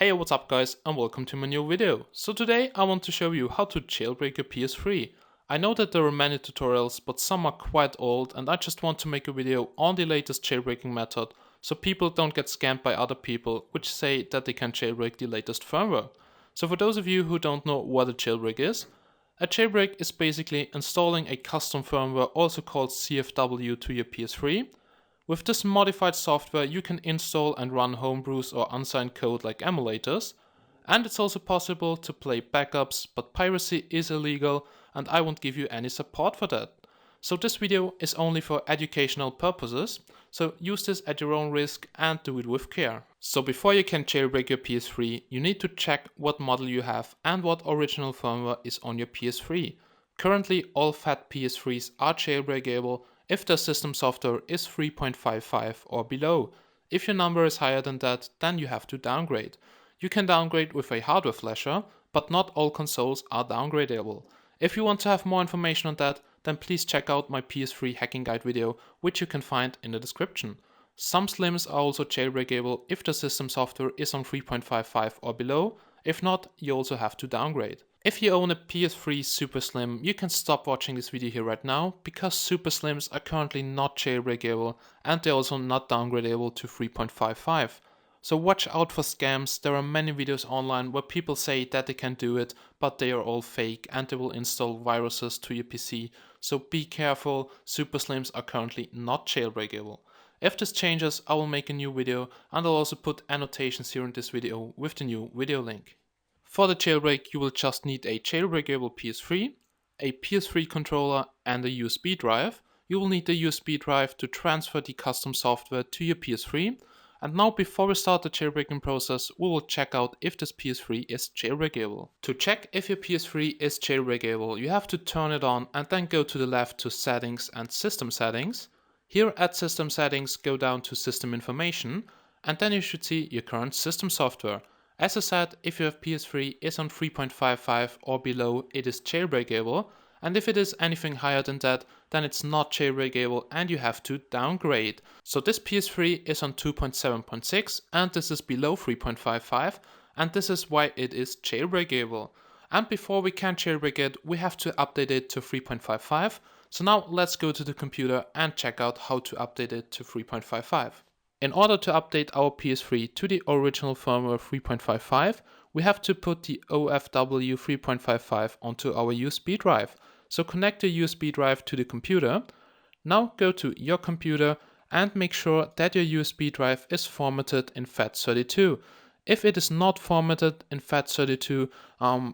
Hey, what's up guys, and welcome to my new video. So today I want to show you how to jailbreak your PS3. I know that there are many tutorials, but some are quite old, and I just want to make a video on the latest jailbreaking method so people don't get scammed by other people which say that they can jailbreak the latest firmware. So for those of you who don't know what a jailbreak is basically installing a custom firmware, also called CFW, to your PS3. With this modified software, you can install and run homebrews or unsigned code like emulators, and it's also possible to play backups, but piracy is illegal and I won't give you any support for that. So this video is only for educational purposes, so use this at your own risk and do it with care. So before you can jailbreak your PS3, you need to check what model you have and what original firmware is on your PS3. Currently, all fat PS3s are jailbreakable if the system software is 3.55 or below. If your number is higher than that, then you have to downgrade. You can downgrade with a hardware flasher, but not all consoles are downgradable. If you want to have more information on that, then please check out my PS3 hacking guide video, which you can find in the description. Some slims are also jailbreakable if the system software is on 3.55 or below. If not, you also have to downgrade. If you own a PS3 Super Slim, you can stop watching this video here right now, because Super Slims are currently not jailbreakable and they're also not downgradable to 3.55. So watch out for scams. There are many videos online where people say that they can do it, but they are all fake and they will install viruses to your PC. So be careful, Super Slims are currently not jailbreakable. If this changes, I will make a new video, and I'll also put annotations here in this video with the new video link. For the jailbreak, you will just need a jailbreakable PS3, a PS3 controller and a USB drive. You will need the USB drive to transfer the custom software to your PS3. And now, before we start the jailbreaking process, we will check out if this PS3 is jailbreakable. To check if your PS3 is jailbreakable, you have to turn it on and then go to the left to Settings and System Settings. Here at System Settings, go down to System Information, and then you should see your current system software. As I said, if your PS3 is on 3.55 or below, it is jailbreakable, and if it is anything higher than that, then it's not jailbreakable and you have to downgrade. So this PS3 is on 2.7.6 and this is below 3.55, and this is why it is jailbreakable. And before we can jailbreak it, we have to update it to 3.55. So now let's go to the computer and check out how to update it to 3.55. In order to update our PS3 to the original firmware 3.55, we have to put the OFW 3.55 onto our USB drive. So connect the USB drive to the computer. Now go to your computer and make sure that your USB drive is formatted in FAT32. If it is not formatted in FAT32,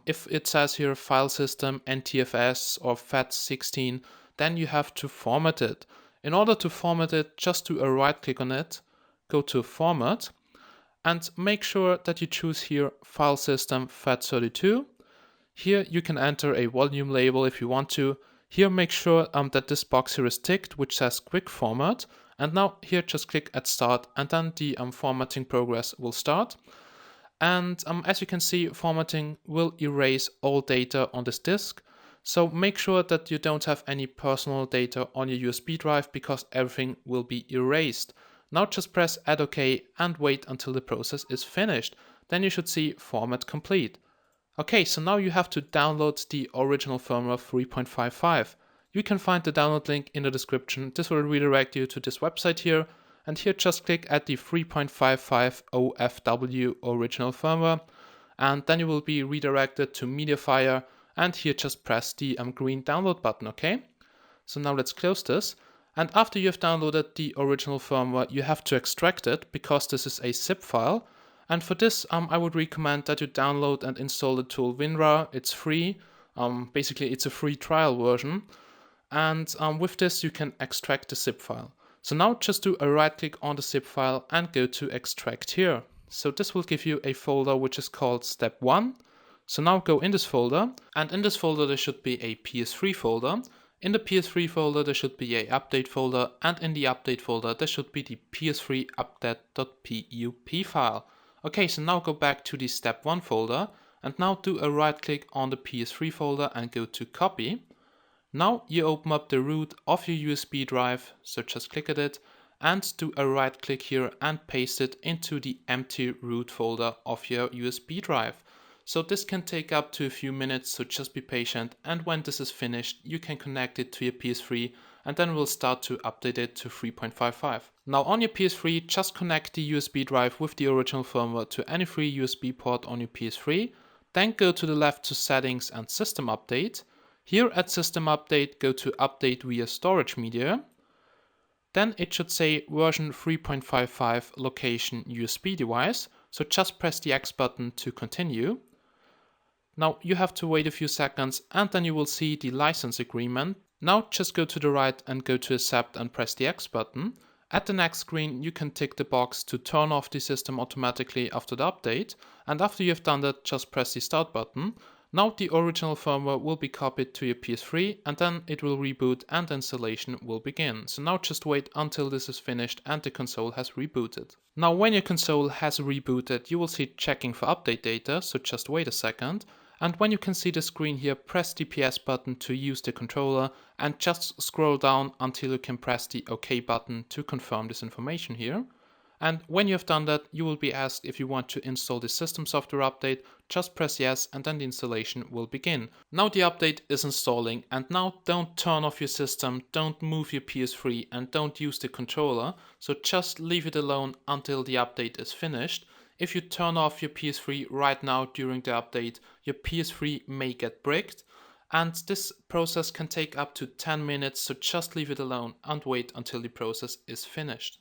if it says here file system, NTFS or FAT16, then you have to format it. In order to format it, just do a right click on it, go to Format, and make sure that you choose here File System FAT32. Here you can enter a volume label if you want to. Here make sure that this box here is ticked, which says Quick Format. And now here just click at Start, and then the formatting progress will start. And as you can see, formatting will erase all data on this disk. So make sure that you don't have any personal data on your USB drive, because everything will be erased. Now just press Add OK and wait until the process is finished. Then you should see Format Complete. Okay, so now you have to download the original firmware 3.55. You can find the download link in the description. This will redirect you to this website here. And here just click at the 3.55 OFW original firmware. And then you will be redirected to Mediafire. And here just press the green download button, okay? So now let's close this. And after you have downloaded the original firmware, you have to extract it, because this is a zip file. And for this, I would recommend that you download and install the tool WinRAR. It's free. Basically, it's a free trial version. And with this, you can extract the zip file. So now just do a right click on the zip file and go to Extract here. So this will give you a folder which is called Step 1. So now go in this folder, and in this folder there should be a PS3 folder. In the PS3 folder there should be a update folder, and in the update folder there should be the PS3 update.pup file. Okay, so now go back to the Step 1 folder, and now do a right click on the PS3 folder and go to Copy. Now you open up the root of your USB drive, so just click at it, and do a right click here and paste it into the empty root folder of your USB drive. So this can take up to a few minutes, so just be patient, and when this is finished you can connect it to your PS3 and then we'll start to update it to 3.55. Now on your PS3, just connect the USB drive with the original firmware to any free USB port on your PS3, then go to the left to Settings and System Update. Here at System Update, go to Update via Storage Media. Then it should say version 3.55 location USB device, so just press the X button to continue. Now you have to wait a few seconds and then you will see the license agreement. Now just go to the right and go to Accept and press the X button. At the next screen you can tick the box to turn off the system automatically after the update, and after you have done that just press the Start button. Now the original firmware will be copied to your PS3 and then it will reboot and installation will begin. So now just wait until this is finished and the console has rebooted. Now when your console has rebooted you will see checking for update data, so just wait a second. And when you can see the screen here, press the PS button to use the controller and just scroll down until you can press the OK button to confirm this information here. And when you have done that, you will be asked if you want to install the system software update. Just press yes and then the installation will begin. Now the update is installing, and now don't turn off your system, don't move your PS3 and don't use the controller. So just leave it alone until the update is finished. If you turn off your PS3 right now during the update, your PS3 may get bricked. And this process can take up to 10 minutes, so just leave it alone and wait until the process is finished.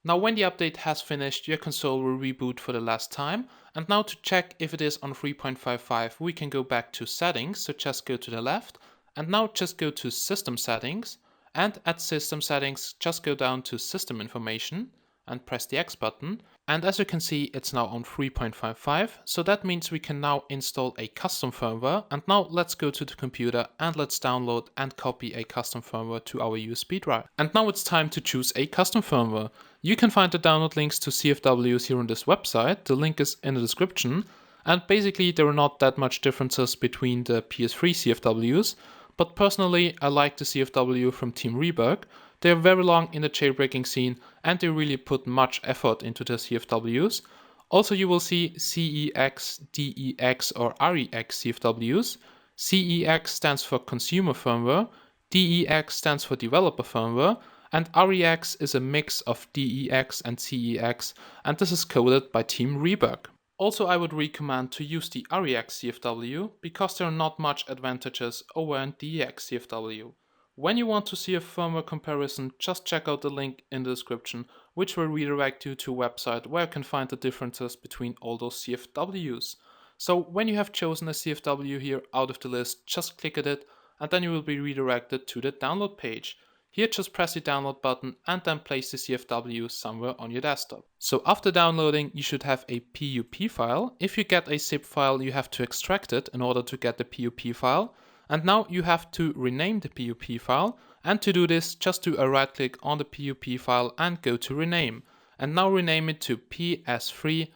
Now when the update has finished, your console will reboot for the last time. And now to check if it is on 3.55, we can go back to Settings, so just go to the left. And now just go to System Settings. And at System Settings, just go down to System Information and press the X button. And as you can see, it's now on 3.55. So that means we can now install a custom firmware. And now let's go to the computer and let's download and copy a custom firmware to our USB drive. And now it's time to choose a custom firmware. You can find the download links to CFWs here on this website. The link is in the description. And basically there are not that much differences between the PS3 CFWs. But personally, I like the CFW from Team Rework. They are very long in the jailbreaking scene and they really put much effort into the CFWs. Also, you will see CEX, DEX or REX CFWs. CEX stands for Consumer Firmware, DEX stands for Developer Firmware, and REX is a mix of DEX and CEX, and this is coded by Team Rework. Also, I would recommend to use the REX CFW because there are not much advantages over an DEX CFW. When you want to see a firmware comparison, just check out the link in the description, which will redirect you to a website where you can find the differences between all those CFWs. So when you have chosen a CFW here out of the list, just click at it and then you will be redirected to the download page. Here just press the download button and then place the CFW somewhere on your desktop. So after downloading you should have a PUP file. If you get a zip file you have to extract it in order to get the PUP file. And now you have to rename the PUP file, and to do this just do a right click on the PUP file and go to rename. And now rename it to PS3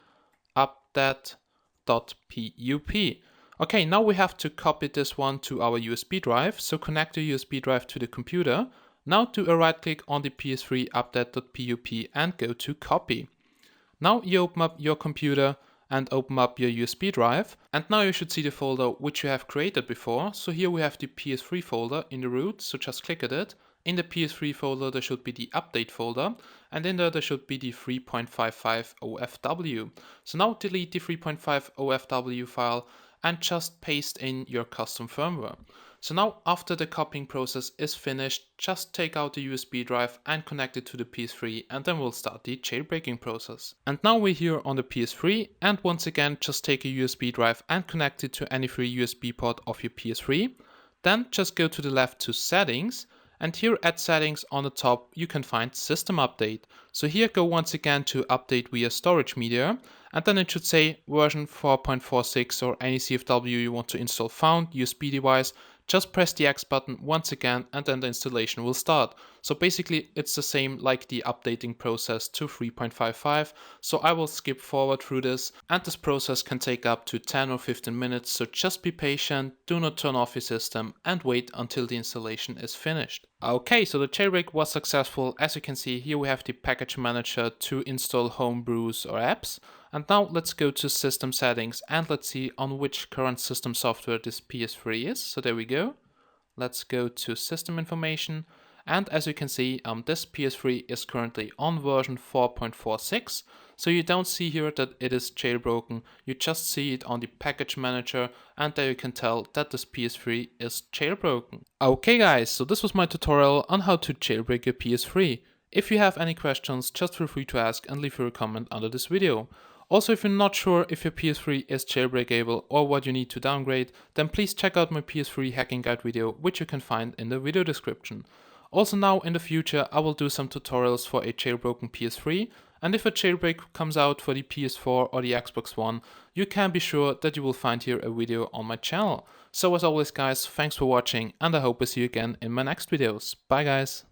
update.pup. Okay, now we have to copy this one to our USB drive, so connect the USB drive to the computer. Now do a right click on the PS3 update.pup and go to copy. Now you open up your computer and open up your USB drive, and now you should see the folder which you have created before. So here we have the PS3 folder in the root, so just click at it. In the PS3 folder there should be the update folder, and in there should be the 3.55 OFW. So now delete the 3.5 OFW file and just paste in your custom firmware. So now after the copying process is finished, just take out the USB drive and connect it to the PS3 and then we'll start the jailbreaking process. And now we're here on the PS3 and once again just take a USB drive and connect it to any free USB port of your PS3. Then just go to the left to settings. And here at settings on the top, you can find system update. So here go once again to update via storage media. And then it should say version 4.46 or any CFW you want to install found, USB device. Just press the X button once again and then the installation will start. So basically it's the same like the updating process to 3.55. So I will skip forward through this and this process can take up to 10 or 15 minutes. So just be patient, do not turn off your system and wait until the installation is finished. Okay, so the jailbreak was successful. As you can see here we have the package manager to install homebrews or apps. And now let's go to system settings and let's see on which current system software this PS3 is. So there we go. Let's go to system information. And as you can see, this PS3 is currently on version 4.46. So you don't see here that it is jailbroken. You just see it on the package manager and there you can tell that this PS3 is jailbroken. Okay guys, so this was my tutorial on how to jailbreak your PS3. If you have any questions, just feel free to ask and leave your comment under this video. Also, if you're not sure if your PS3 is jailbreakable or what you need to downgrade, then please check out my PS3 hacking guide video, which you can find in the video description. Also now in the future, I will do some tutorials for a jailbroken PS3, and if a jailbreak comes out for the PS4 or the Xbox One, you can be sure that you will find here a video on my channel. So as always guys, thanks for watching and I hope I see you again in my next videos. Bye guys!